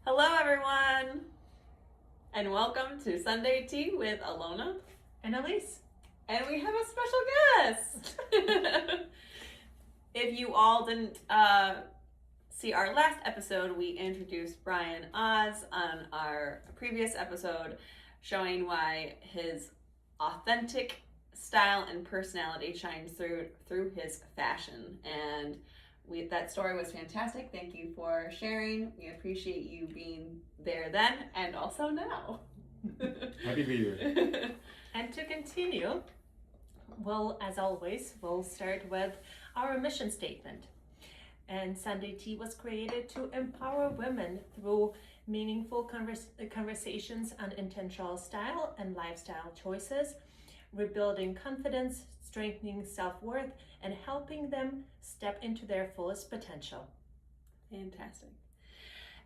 Hello, everyone, and welcome to Sunday Tea with Alona And Aleece. And we have a special guest. If you all didn't see our last episode, we introduced Brian Oz on our previous episode, showing why his authentic style and personality shines through his fashion. And that story was fantastic. Thank you for sharing. We appreciate you being there then and also now. Happy to be here. And to continue, as always, we'll start with our mission statement. And Sunday Tea was created to empower women through meaningful conversations on intentional style and lifestyle choices, rebuilding confidence, strengthening self-worth, and helping them step into their fullest potential. Fantastic.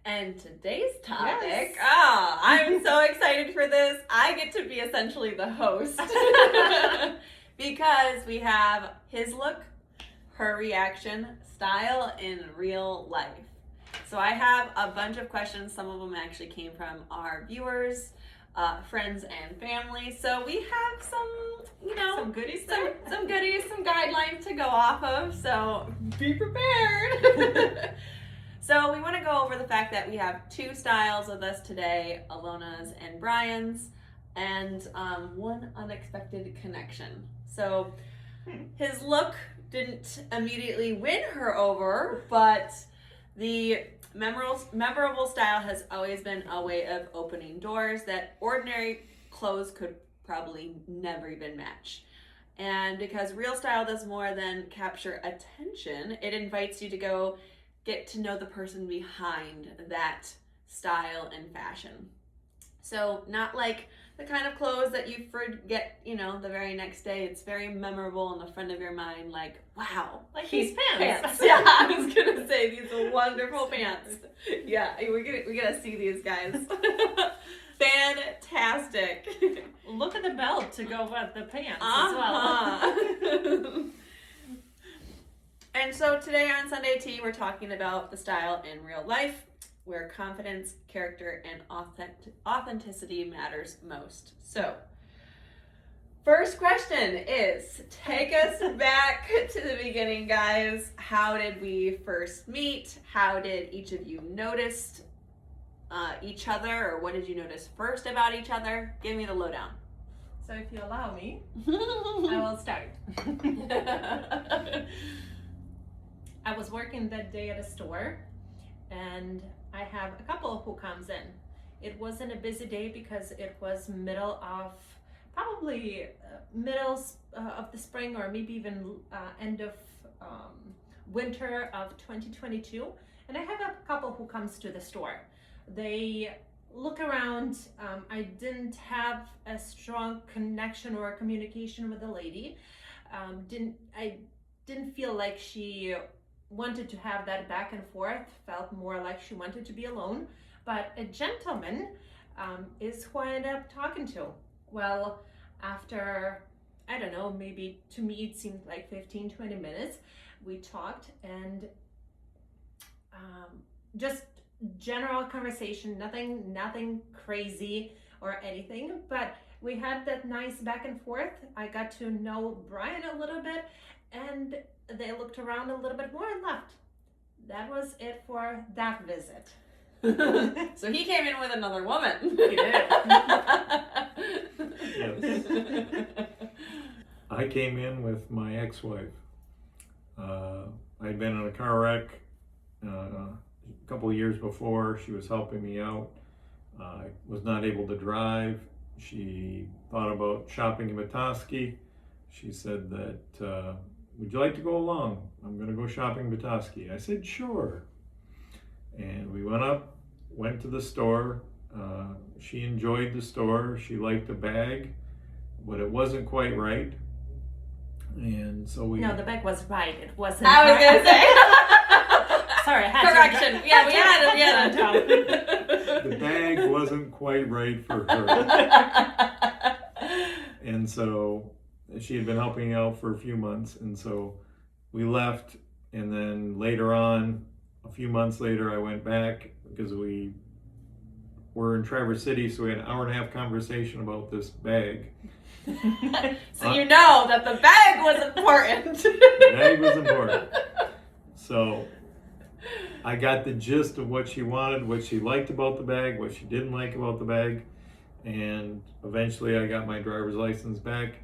And today's topic, Yes. I'm so excited for this. I get to be essentially the host because we have his look, her reaction, style in real life. So I have a bunch of questions. Some of them actually came from our viewers, friends and family. So we have Some goodies some goodies, some guidelines to go off of. So be prepared. So we want to go over the fact that we have two styles with us today, Alona's and Brian's, and one unexpected connection. So his look didn't immediately win her over, but the memorable style has always been a way of opening doors that ordinary clothes could probably never even match. And because real style does more than capture attention, it invites you to go get to know the person behind that style and fashion. So not like the kind of clothes that you forget, the very next day. It's very memorable in the front of your mind, like, wow. Like these pants. Yeah, I was gonna say these are wonderful pants. Yeah, we gotta see these guys. Fantastic. Look at the belt to go with the pants as well. And so today on Sunday Tea, we're talking about the style in real life, where confidence, character, and authenticity matters most. So, first question is, take us back to the beginning, guys. How did we first meet? How did each of you notice each other, or what did you notice first about each other? Give me the lowdown. So if you allow me, I will start. I was working that day at a store, and I have a couple who comes in. It wasn't a busy day because it was middle of the spring, or maybe even end of winter of 2022. And I have a couple who comes to the store. They look around. I didn't have a strong connection or communication with the lady. I didn't feel like she wanted to have that back and forth, felt more like she wanted to be alone. But a gentleman is who I ended up talking to. Well, after, I don't know, maybe to me it seemed like 15-20 minutes, we talked, and just general conversation, nothing crazy or anything, but we had that nice back and forth. I got to know Brian a little bit, and they looked around a little bit more and left. That was it for that visit. So he came in with another woman. He did. Yes. I came in with my ex-wife. I'd been in a car wreck a couple of years before. She was helping me out. I was not able to drive. She thought about shopping in Petoskey. She said that, would you like to go along? I'm going to go shopping in Petoskey. I said, sure. And we went to the store. She enjoyed the store. She liked the bag, but it wasn't quite right. And so we... No, the bag was right. It wasn't. I was going to say. Sorry, I had correction. To, yeah, we had it. The bag wasn't quite right for her. And so she had been helping out for a few months, and so we left, and then later on, a few months later, I went back because we were in Traverse City, so we had an hour and a half conversation about this bag. So you know that the bag was important. The bag was important. So I got the gist of what she wanted, what she liked about the bag, what she didn't like about the bag, and eventually I got my driver's license back,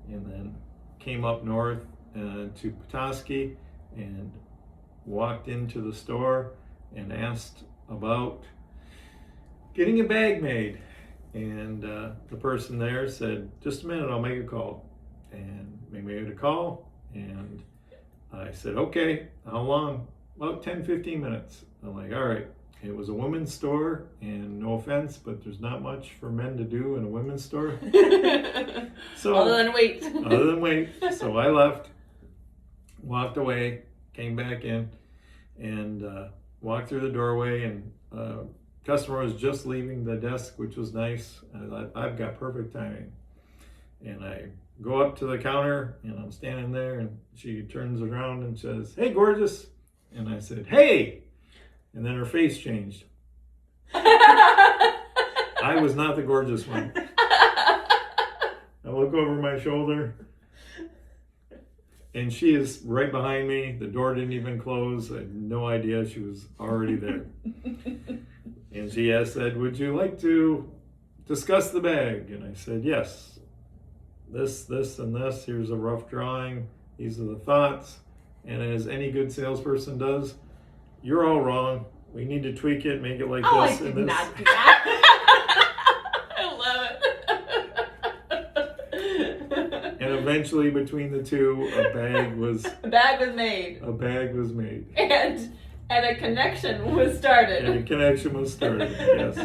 and then came up north to Petoskey and walked into the store and asked about getting a bag made. And the person there said, just a minute, I'll make a call. And we made a call, and I said, okay, how long? About 10-15 minutes. I'm like, all right. It was a women's store, and no offense, but there's not much for men to do in a women's store. So other than wait. Other than wait. So I left, walked away, came back in, and walked through the doorway, and customer was just leaving the desk, which was nice. I thought, I've got perfect timing. And I go up to the counter, and I'm standing there, and she turns around and says, hey, gorgeous. And I said, hey. And then her face changed. I was not the gorgeous one. I look over my shoulder, and she is right behind me. The door didn't even close. I had no idea she was already there. And she said, would you like to discuss the bag? And I said, yes. This, and this. Here's a rough drawing. These are the thoughts. And as any good salesperson does, you're all wrong. We need to tweak it, make it like this. I did and not do that. I love it. And eventually, between the two, a bag was made. A bag was made. And a connection was started. And a connection was started, yes.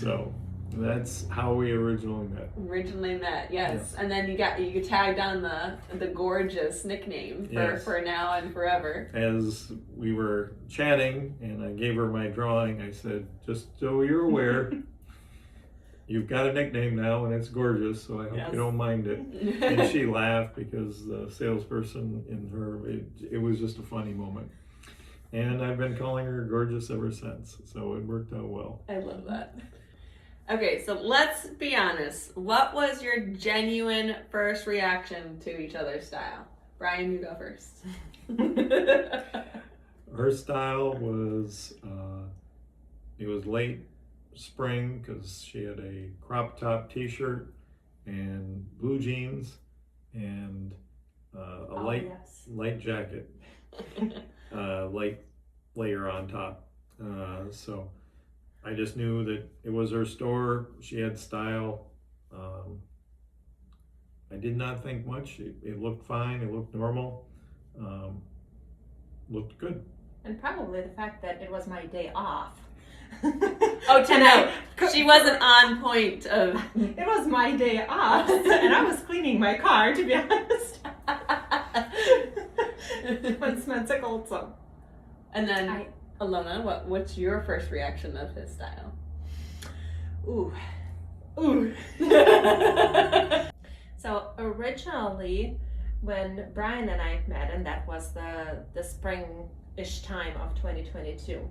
So that's how we originally met. Yes. And then you tagged on the gorgeous nickname for now and forever. As we were chatting and I gave her my drawing, I said, just so you're aware, you've got a nickname now and it's gorgeous, so I hope you don't mind it. And she laughed because the salesperson in her, it was just a funny moment. And I've been calling her gorgeous ever since, so it worked out well. I love that. Okay, so let's be honest. What was your genuine first reaction to each other's style? Brian, you go first. Her style was, it was late spring because she had a crop top t-shirt and blue jeans and a light jacket, light layer on top. So I just knew that it was her store. She had style. I did not think much. It looked fine. It looked normal. Looked good. And probably the fact that it was my day off. Oh, tonight. She wasn't on point of... It was my day off, and I was cleaning my car, to be honest. When smells also. And then, Alona, what's your first reaction of his style? Ooh. So originally, when Brian and I met, and that was the spring-ish time of 2022,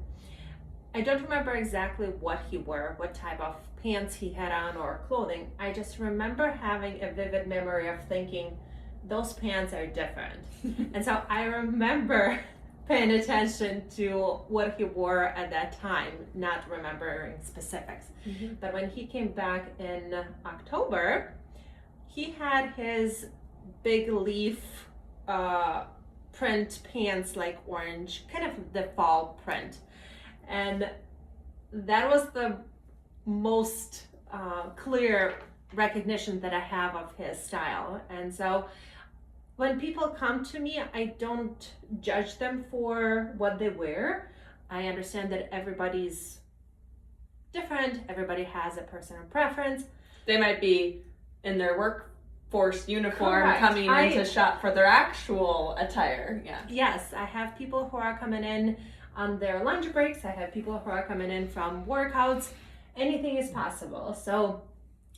I don't remember exactly what he wore, what type of pants he had on or clothing. I just remember having a vivid memory of thinking, those pants are different. And so I remember paying attention to what he wore at that time, not remembering specifics. Mm-hmm. But when he came back in October, he had his big leaf print pants, like orange, kind of the fall print. And that was the most clear recognition that I have of his style. And so when people come to me, I don't judge them for what they wear. I understand that everybody's different. Everybody has a personal preference. They might be in their workforce uniform. Correct. Coming in to shop for their actual attire. Yeah. Yes, I have people who are coming in on their lunch breaks. I have people who are coming in from workouts. Anything is possible. So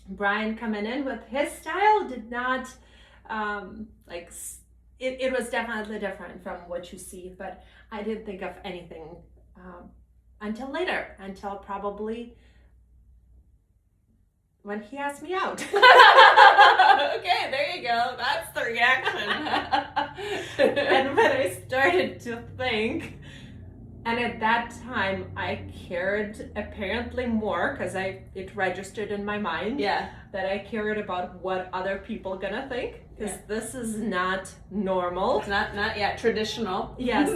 Brian coming in with his style did not it was definitely different from what you see, but I didn't think of anything until later, until probably when he asked me out. Okay, there you go. That's the reaction. And when I started to think, and at that time I cared apparently more because it registered in my mind Yeah. that I cared about what other people gonna think, because Yeah. this is not normal. It's not yet traditional. Yes.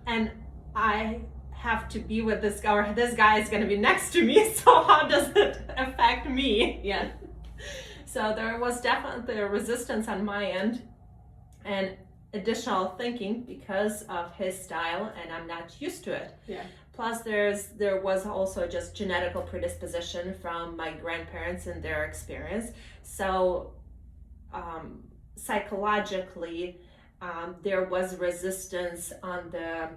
And I have to be with this guy, or this guy is gonna be next to me, so how does it affect me? Yeah. So there was definitely a resistance on my end and additional thinking because of his style, and I'm not used to it. Yeah. Plus there was also just genetical predisposition from my grandparents and their experience. So psychologically, there was resistance on the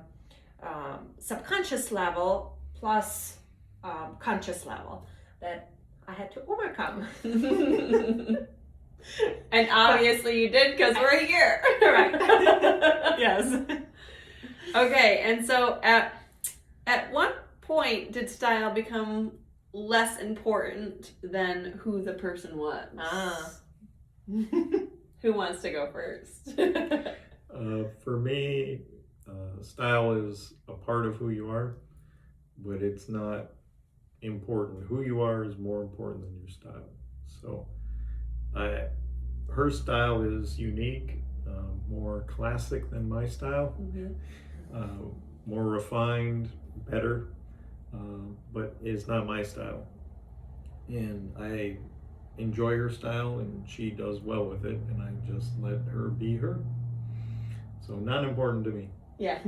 subconscious level plus conscious level that I had to overcome. And obviously you did, because we're here. Correct. Yes. Okay, and so at what point did style become less important than who the person was? Who wants to go first? For me, style is a part of who you are, but it's not important. Who you are is more important than your style. So her style is unique, more classic than my style, more refined, better, but it's not my style. And I enjoy her style, and she does well with it, and I just let her be her. So not important to me. Yeah.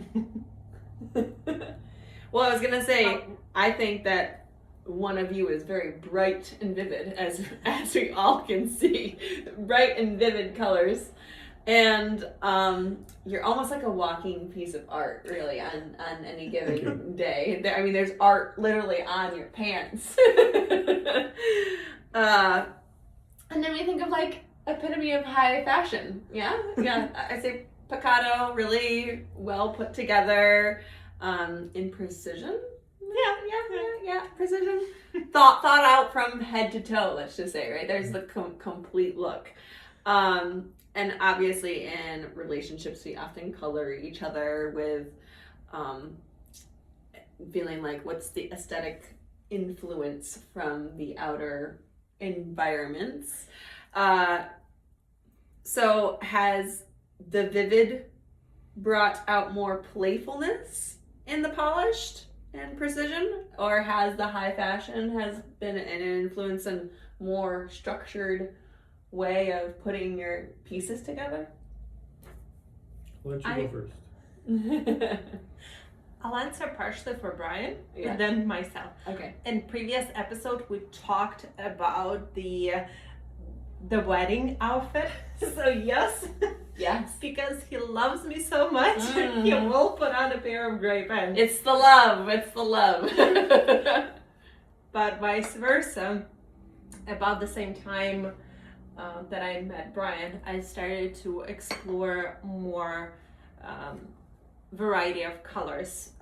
Well, I was gonna say, I think that one of you is very bright and vivid, as we all can see, bright and vivid colors, and you're almost like a walking piece of art, really, on any given day. I mean, there's art literally on your pants. And then we think of like epitome of high fashion. Yeah. I say Picado, really well put together, in precision. Yeah, precision. Thought out from head to toe, let's just say, right? There's the complete look. And obviously in relationships, we often color each other with feeling like what's the aesthetic influence from the outer environments. So has the vivid brought out more playfulness in the polished and precision, or has the high fashion has been an influence and more structured way of putting your pieces together? Why don't you go first? I'll answer partially for Brian, Yeah. and then myself. Okay. In previous episode, we talked about the wedding outfit. So yes, Yes. because he loves me so much, he will put on a pair of gray pants. It's the love. It's the love. But vice versa, about the same time that I met Brian, I started to explore more variety of colors.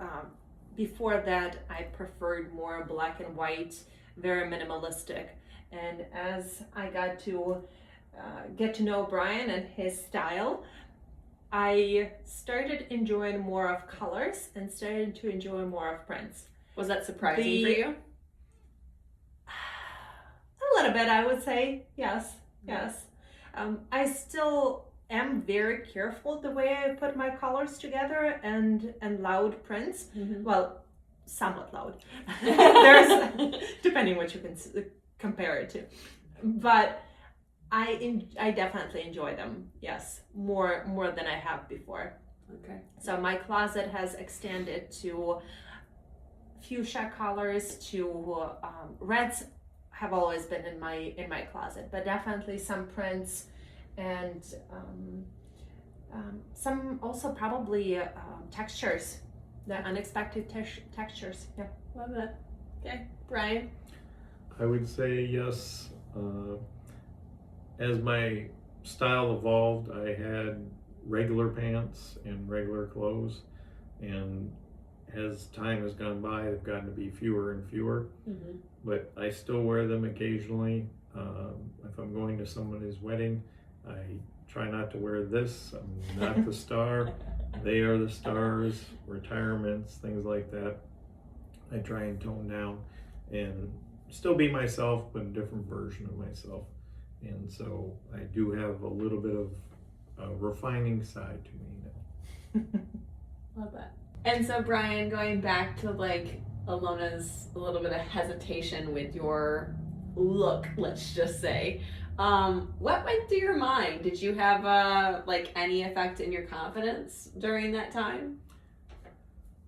Before that, I preferred more black and white, very minimalistic. And as I got to get to know Brian and his style, I started enjoying more of colors and started to enjoy more of prints. Was that surprising for you? A little bit, I would say. Yes. I still am very careful the way I put my colors together and loud prints. Mm-hmm. Well, somewhat loud. There's depending what you can compare it to, but I definitely enjoy them. Yes, more than I have before. Okay. So my closet has extended to fuchsia colors, to reds have always been in my closet, but definitely some prints and some also probably textures, the unexpected textures. Yeah. Love it. Okay, Brian. I would say yes. As my style evolved, I had regular pants and regular clothes, and as time has gone by, they've gotten to be fewer and fewer. Mm-hmm. But I still wear them occasionally. If I'm going to somebody's wedding, I try not to wear this. I'm not the star. They are the stars. Retirements, things like that. I try and tone down and still be myself, but a different version of myself. And so I do have a little bit of a refining side to me now. Love that. And so, Brian, going back to like Alona's a little bit of hesitation with your look, let's just say, what went through your mind? Did you have like any effect in your confidence during that time?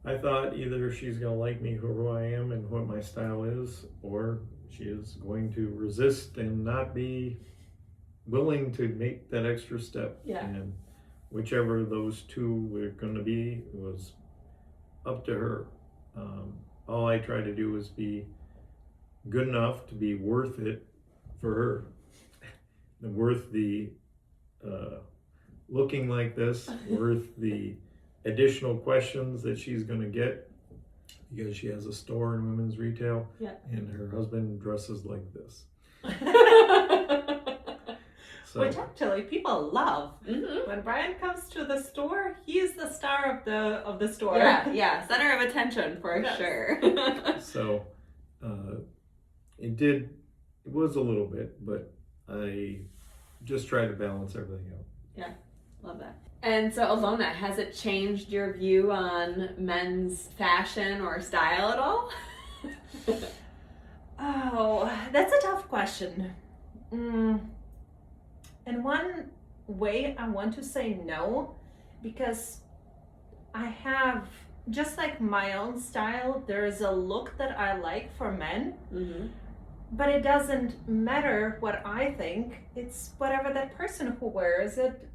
I thought either she's going to like me who I am and what my style is, or she is going to resist and not be willing to make that extra step. Yeah. And whichever those two were going to be was up to her. All I try to do is be good enough to be worth it for her. Worth the looking like this, worth the additional questions that she's going to get because she has a store in women's retail. Yeah. And her husband dresses like this. So, Which actually people love. Mm-hmm. When Brian comes to the store, he's the star of the store. Yeah, center of attention for Yes. sure. so it was a little bit, but I just try to balance everything out. Love that. And so, Alona, has it changed your view on men's fashion or style at all? Oh, that's a tough question. In one way, I want to say no, because I have, just like my own style, there is a look that I like for men, Mm-hmm. but it doesn't matter what I think. It's whatever that person who wears it.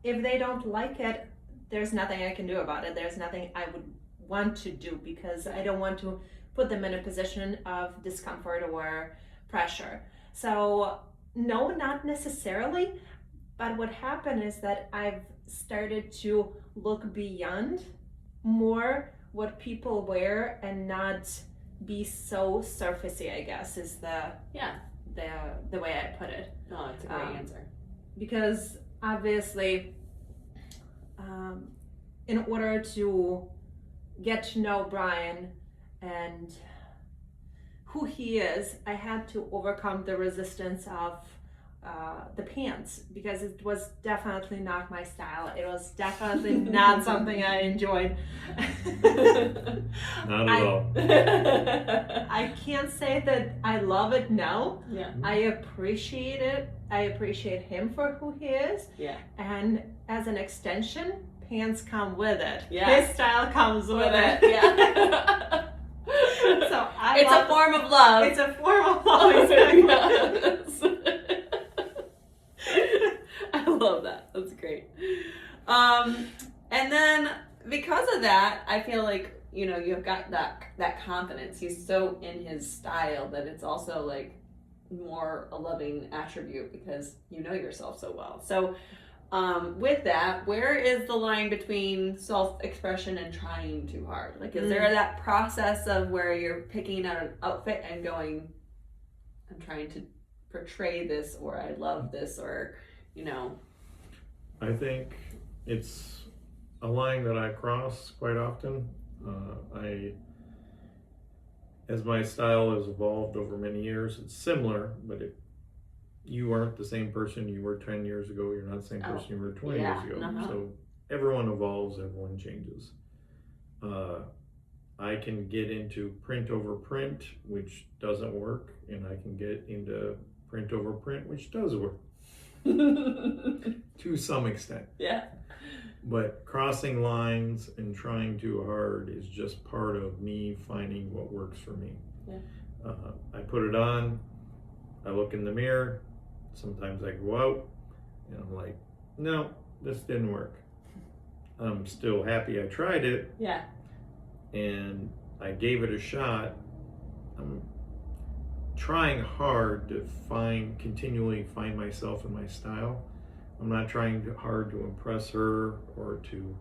If they don't like it, there's nothing I can do about it. There's nothing I would want to do, because I don't want to put them in a position of discomfort or pressure. So no, not necessarily, but what happened is that I've started to look beyond more what people wear and not be so surfacey, I guess, is the way I put it. Oh, that's a great answer. Because obviously, in order to get to know Brian and who he is, I had to overcome the resistance of the pants, because it was definitely not my style. It was definitely not something I enjoyed. Not at all. I can't say that I love it now. Yeah. I appreciate it. I appreciate him for who he is. Yeah. And as an extension, pants come with it. Yeah. His style comes with it. Yeah. So It's a form of love. It's a form of love. Exactly. Yes. I love that. That's great. And then because of that, I feel like, you know, you've got that confidence. He's so in his style that it's also like more a loving attribute because you know yourself so well. So with that, where is the line between self-expression and trying too hard? Like, is there that process of where you're picking out an outfit and going, I'm trying to portray this, or I love this, or, you know? I think it's a line that I cross quite often. As my style has evolved over many years, it's similar, but you aren't the same person you were 10 years ago. You're not the same person you were 20 years ago. Uh-huh. So everyone evolves, everyone changes. I can get into print over print, which doesn't work, and I can get into print over print, which does work to some extent. Yeah. But crossing lines and trying too hard is just part of me finding what works for me. Yeah. I put it on, I look in the mirror, sometimes I go out, and I'm like, no, this didn't work. I'm still happy I tried it, Yeah. and I gave it a shot. I'm trying hard to continually find myself and my style. I'm not trying hard to impress her or to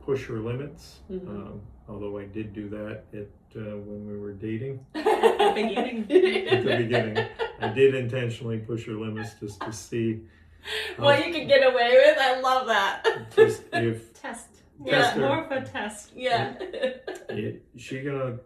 push her limits. Mm-hmm. although I did do that when we were dating. At the beginning. At the beginning, I did intentionally push her limits just to see What you can get away with. I love that. just if Test. Yeah. More of a test. Yeah. she gonna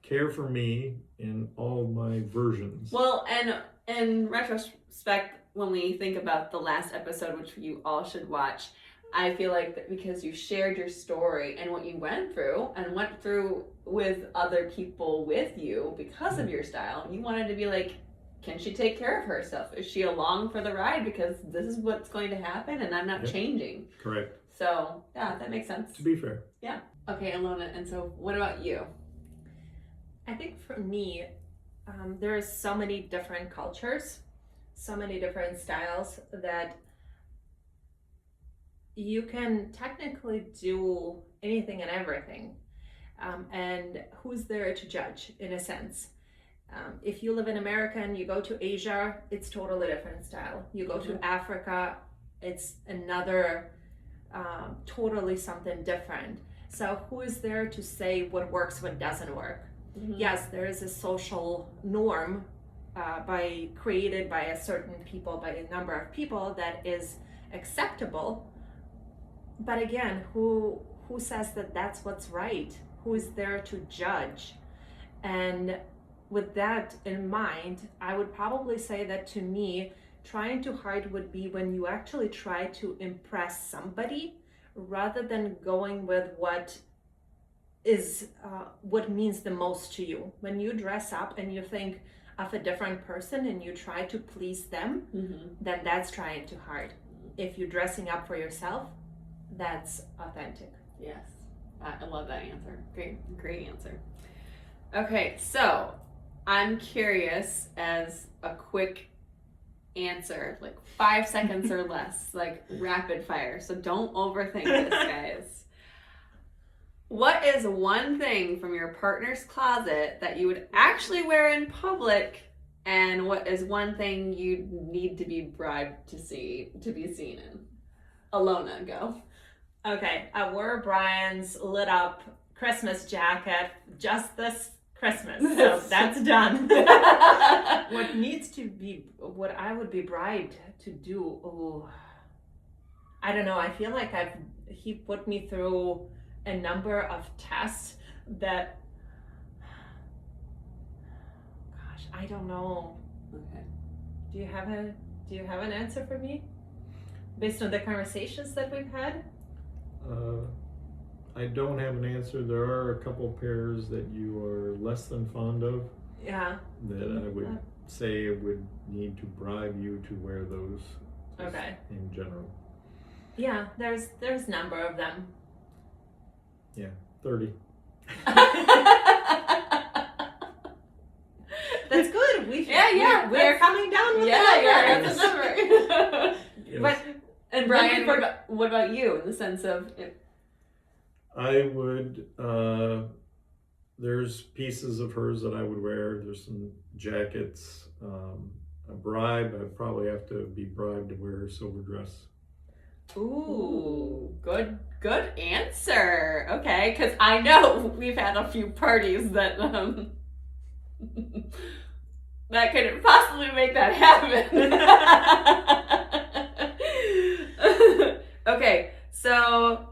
care for me in all my versions. Well, and in retrospect, when we think about the last episode, which you all should watch, I feel like that because you shared your story and what you went through with other people with you because of your style, you wanted to be like, can she take care of herself? Is she along for the ride? Because this is what's going to happen and I'm not changing. Correct. So, yeah, that makes sense. To be fair. Yeah. Okay, Alona, and so what about you? I think for me, there's so many different cultures, so many different styles that you can technically do anything and everything. And who's there to judge, in a sense? If you live in America and you go to Asia, it's totally different style. You go to Africa, it's another, totally something different. So who is there to say what works, what doesn't work? Mm-hmm. Yes, there is a social norm created by a certain people, by a number of people that is acceptable. But again, who says that that's what's right? Who is there to judge? And with that in mind, I would probably say that to me, trying too hard would be when you actually try to impress somebody rather than going with what is what means the most to you. When you dress up and you think of a different person and you try to please them, then that's trying too hard. If you're dressing up for yourself, that's authentic. Yes, I love that answer. Great answer. Okay, so I'm curious, as a quick answer, like 5 seconds or less, like rapid fire. So don't overthink this, guys. What is one thing from your partner's closet that you would actually wear in public, and what is one thing you need to be bribed to be seen in? Alona, go. Okay, I wore Brian's lit up Christmas jacket just this Christmas, so that's done. What I would be bribed to do, I don't know, I feel like he put me through a number of tests that, gosh, I don't know. Okay. Do you have an answer for me? Based on the conversations that we've had? I don't have an answer. There are a couple pairs that you are less than fond of. Yeah. That I would say I would need to bribe you to wear those. Okay. In general. Yeah, there's a number of them. Yeah, 30. That's good. We're coming down with the that's a number. Yes. But And Brian, what about you in the sense of? I would, there's pieces of hers that I would wear. There's some jackets. A bribe, I'd probably have to be bribed to wear a silver dress. Ooh, good answer. Okay, because I know we've had a few parties that that couldn't possibly make that happen. Okay, so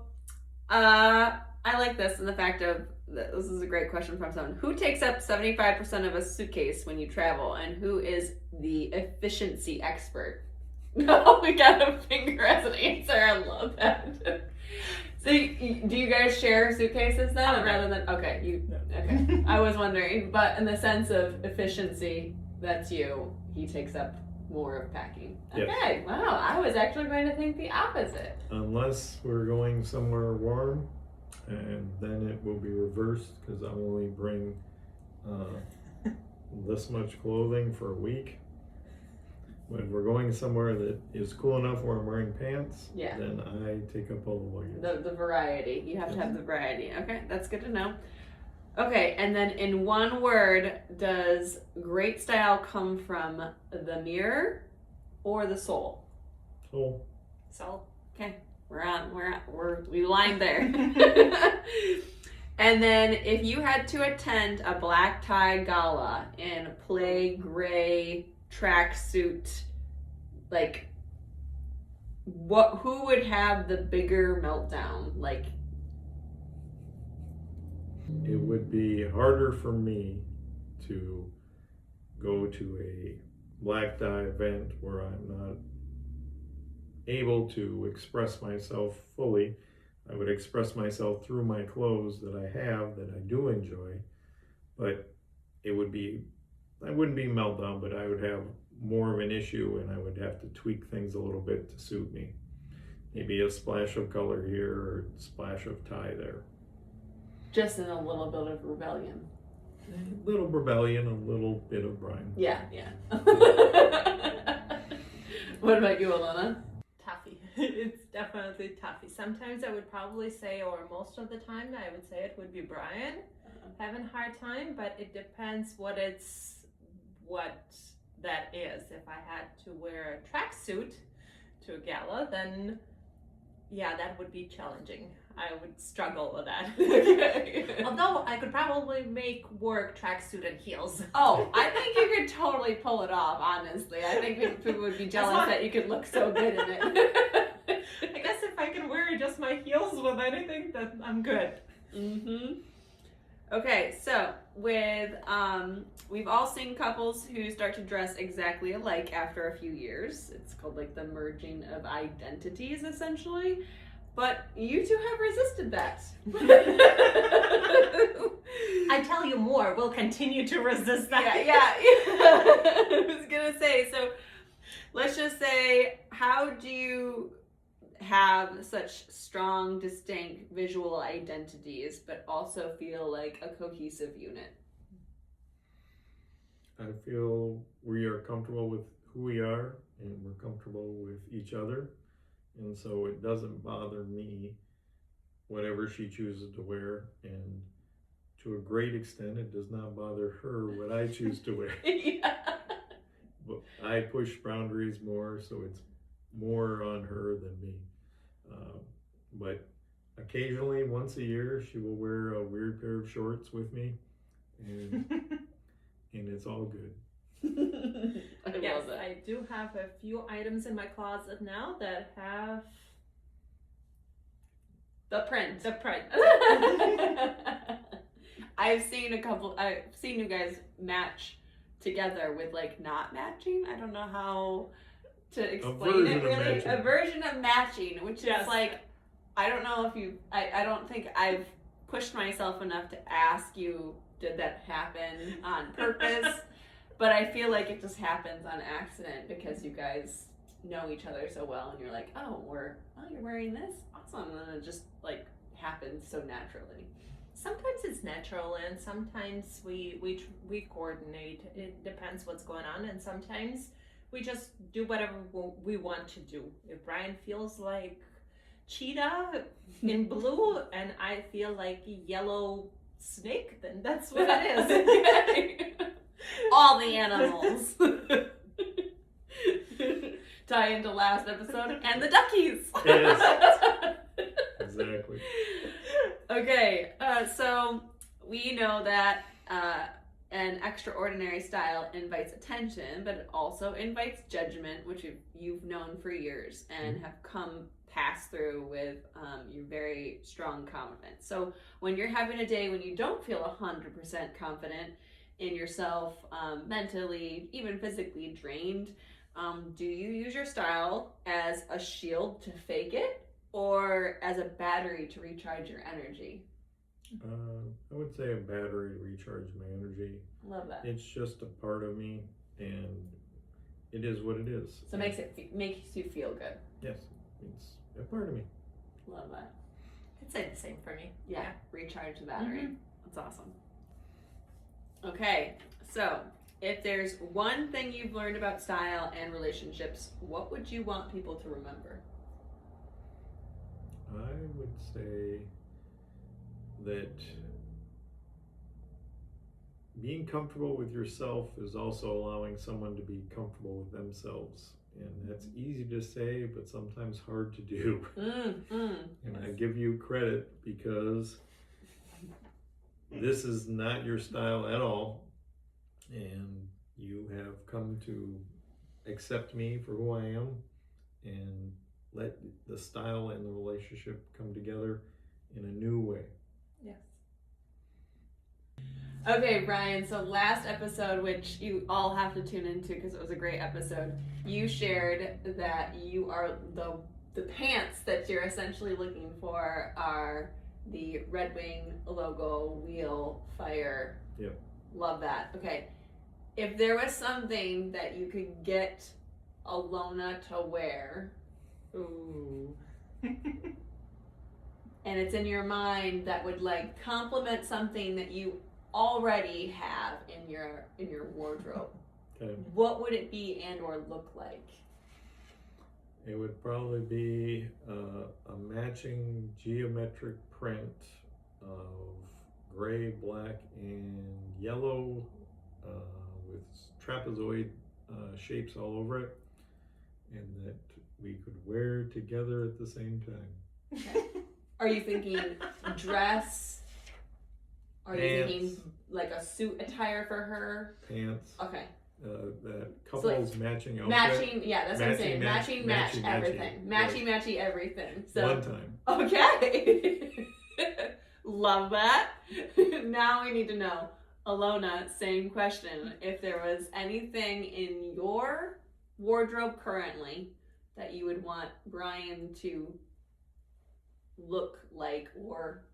I like this, and the fact of this is a great question from someone. Who takes up 75% of a suitcase when you travel, and who is the efficiency expert? No, we got a finger as an answer. I love that. So, do you guys share suitcases then, rather than okay? Okay. I was wondering, but in the sense of efficiency, that's you. He takes up more of packing. Okay. Yes. Wow. I was actually going to think the opposite. Unless we're going somewhere warm, and then it will be reversed because I'll only bring this much clothing for a week. When we're going somewhere that is cool enough where I'm wearing pants, then I take up all the luggage. The variety. You have to have the variety. Okay, that's good to know. Okay, and then in one word, does great style come from the mirror or the soul? Soul. Soul. Okay, we lined there. And then if you had to attend a black tie gala in play gray tracksuit, like who would have the bigger meltdown? Like, It would be harder for me to go to a black tie event where I'm not able to express myself fully. I would express myself through my clothes that I have that I do enjoy, but I wouldn't be meltdown, but I would have more of an issue and I would have to tweak things a little bit to suit me. Maybe a splash of color here or a splash of tie there. just in a little bit of rebellion. A little rebellion, a little bit of Brian. Yeah. What about you, Alona? Toughy. It's definitely toughy. Sometimes I would probably say, or most of the time, I would say it would be Brian having a hard time, but it depends what that is. If I had to wear a tracksuit to a gala, then yeah, that would be challenging. I would struggle with that. Although I could probably make work tracksuit and heels. Oh, I think you could totally pull it off, honestly. I think people would be jealous that you could look so good in it. I guess if I can wear just my heels with anything, then I'm good. Okay, so with we've all seen couples who start to dress exactly alike after a few years. It's called like the merging of identities, essentially. But you two have resisted that. I tell you more, we'll continue to resist that. Yeah. I was gonna say, so let's just say, how do you have such strong, distinct visual identities, but also feel like a cohesive unit? I feel we are comfortable with who we are and we're comfortable with each other. And so it doesn't bother me whatever she chooses to wear. And to a great extent, it does not bother her what I choose to wear. Yeah. But I push boundaries more, so it's more on her than me. But occasionally, once a year, she will wear a weird pair of shorts with me. And it's all good. I Yes, love it. I do have a few items in my closet now that have The print. the print. I've seen you guys match together with like not matching. I don't know how to explain it really. A version of matching, which is like, I don't know if I don't think I've pushed myself enough to ask you, did that happen on purpose? But I feel like it just happens on accident because you guys know each other so well, and you're like, you're wearing this? Awesome. And then it just like happens so naturally. Sometimes it's natural, and sometimes we coordinate. It depends what's going on, and sometimes we just do whatever we want to do. If Brian feels like cheetah in blue, and I feel like yellow snake, then that's what it is. All the animals. Tie into last episode and the duckies. Yes. Exactly. Okay, so we know that an extraordinary style invites attention, but it also invites judgment, which you've known for years and have passed through with your very strong confidence. So when you're having a day when you don't feel 100% confident in yourself, mentally, even physically drained, do you use your style as a shield to fake it or as a battery to recharge your energy? I would say a battery to recharge my energy. Love that. It's just a part of me, and it is what it is. So it makes you feel good. Yes, it's a part of me. Love that. I'd say the same for me. Yeah. Recharge the battery. That's awesome. Okay, so if there's one thing you've learned about style and relationships, what would you want people to remember? I would say that being comfortable with yourself is also allowing someone to be comfortable with themselves. And that's easy to say, but sometimes hard to do. And I give you credit because this is not your style at all, and you have come to accept me for who I am and let the style and the relationship come together in a new way. Yes. Okay, Brian, so last episode, which you all have to tune into because it was a great episode, you shared that you are the pants that you're essentially looking for are the Red Wing logo wheel fire. Yep. Love that. Okay. If there was something that you could get Alona to wear, Ooh. and it's in your mind that would like complement something that you already have in your wardrobe, Okay. what would it be and or look like? It would probably be a matching geometric print of gray, black, and yellow with trapezoid shapes all over it, and that we could wear together at the same time. Okay. Are you thinking dress? Are you Pants. thinking like a suit attire for her? Pants. Okay. That couple's matching outfit. Matching, yeah, that's what I'm saying. Matching, Match matching, everything. matching. Matchy everything. So One time. okay. Love that. Now we need to know. Alona, same question. If there was anything in your wardrobe currently that you would want Brian to look like or,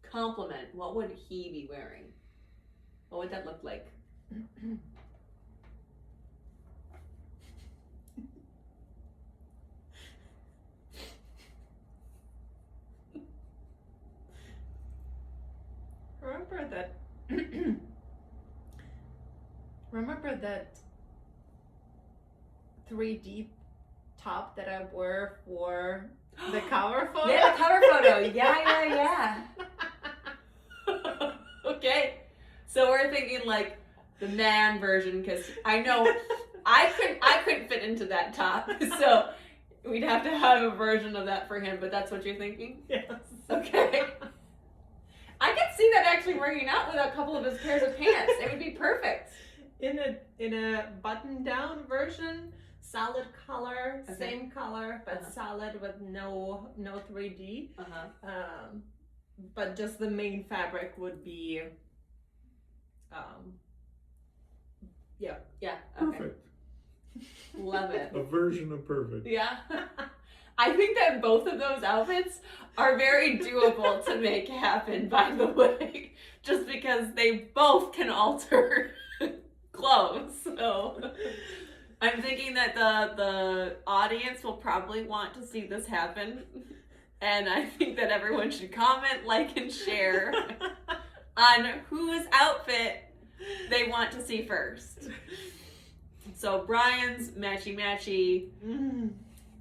compliment, what would he be wearing? What would that look like? Remember that 3D top that I wore for the cover photo? Yeah, the cover photo. Yeah. Okay. So we're thinking like the man version because I know I couldn't fit into that top. So we'd have to have a version of that for him, but that's what you're thinking? Yes. Okay. I could see that actually working out with a couple of his pairs of pants. It would be perfect. In a button down version, solid color, Okay. same color, but Uh-huh. solid with no 3D. Uh-huh. But just the main fabric would be Yeah. Okay. Perfect. Love it. A version of perfect. Yeah. I think that both of those outfits are very doable to make happen, by the way, just because they both can alter clothes. So I'm thinking that the audience will probably want to see this happen. And I think that everyone should comment, like, and share on whose outfit they want to see first. So Brian's matchy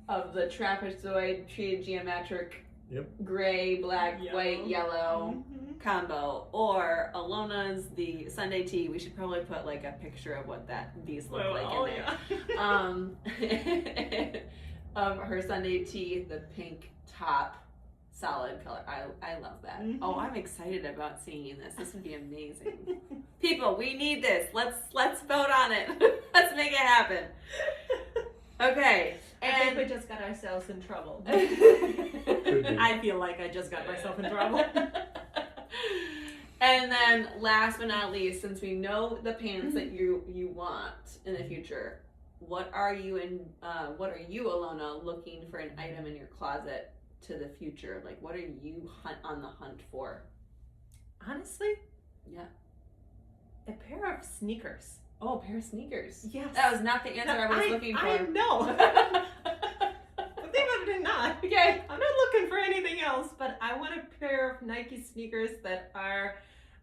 of the trapezoid geometric gray, black, white, yellow combo, or Alona's the Sunday tee. We should probably put like a picture of what these look like in there. Of her Sunday tee, the pink top, solid color. I love that. Oh, I'm excited about seeing this. This would be amazing. People, we need this. Let's vote on it. Let's make it happen. Okay. I think we just got ourselves in trouble. Could be. I feel like I just got myself in trouble. And then last but not least, since we know the pants that you want in the future, what are you Alona looking for an item in your closet to the future? Like, what are you on the hunt for? Honestly? Yeah. A pair of sneakers. Oh, a pair of sneakers. Yes. That was not the answer I was looking for. I know. Believe it or not. Okay. I'm not looking for anything else, but I want a pair of Nike sneakers that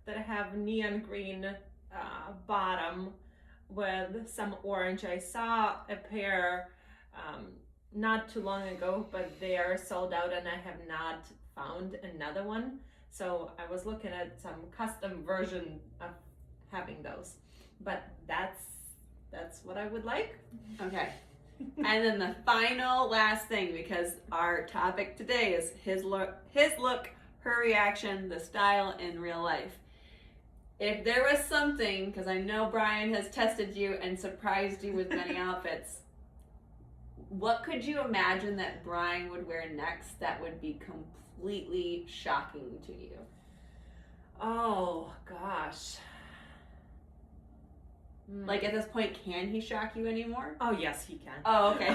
have neon green bottom with some orange. I saw a pair not too long ago, but they are sold out and I have not found another one. So I was looking at some custom version of having those. But that's what I would like. Okay. And then the final last thing, because our topic today is his look her reaction, the style in real life. If there was something, because I know Brian has tested you and surprised you with many outfits, what could you imagine that Brian would wear next that would be completely shocking to you? Oh gosh. Like at this point, can he shock you anymore? Oh yes, he can. Oh, okay.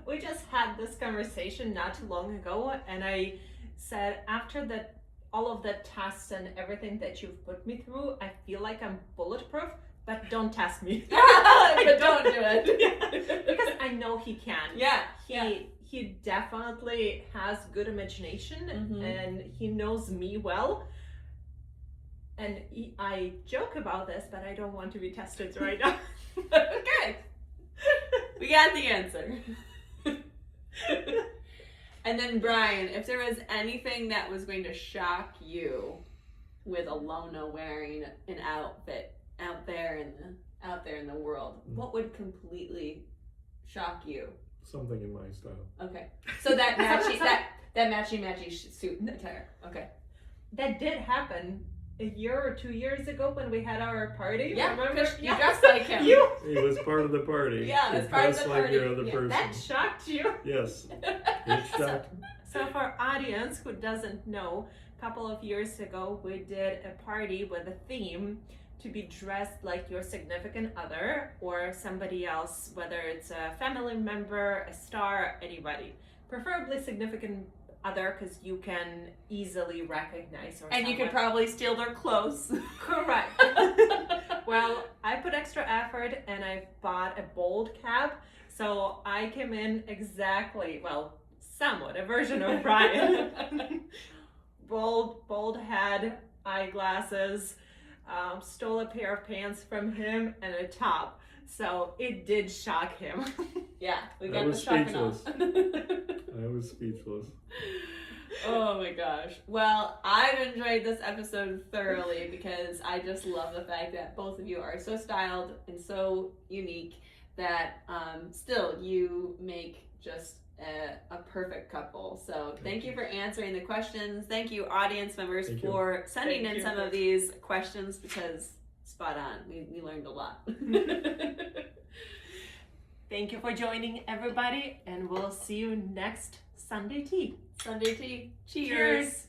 we just had this conversation not too long ago, and I said after that all of the tests and everything that you've put me through, I feel like I'm bulletproof, but don't test me. But don't do it. Because I know he can. Yeah. He definitely has good imagination, Mhm. and he knows me well. And I joke about this, but I don't want to be tested right now. Okay. We got the answer. And then Brian, if there was anything that was going to shock you with Alona wearing an outfit out there in the world, what would completely shock you? Something in my style. Okay. So that matchy suit attire. Okay. That did happen a year or 2 years ago when we had our party. Yeah, remember? because you dressed like him. You. He was part of the party. Yeah, He it's part of dressed the like party. your other Yeah, person. That shocked you. Yes, it shocked me. So for our audience who doesn't know, a couple of years ago we did a party with a theme to be dressed like your significant other or somebody else, whether it's a family member, a star, anybody. Preferably significant other, because you can easily recognize or And you could someone- probably steal their clothes. Correct. Well, I put extra effort and I bought a bold cap, so I came in exactly, well, somewhat a version of Brian. bold head, eyeglasses, stole a pair of pants from him and a top. So it did shock him. Yeah, we I got the was shock and awe. I was speechless. Oh my gosh. Well, I've enjoyed this episode thoroughly because I just love the fact that both of you are so styled and so unique that still you make just a perfect couple. So thank you for answering the questions. Thank you, audience members, Thank you. for sending Thank in you. some of these questions because spot on. We learned a lot. Thank you for joining, everybody, and we'll see you next Sunday tea. Sunday tea. Cheers. Cheers.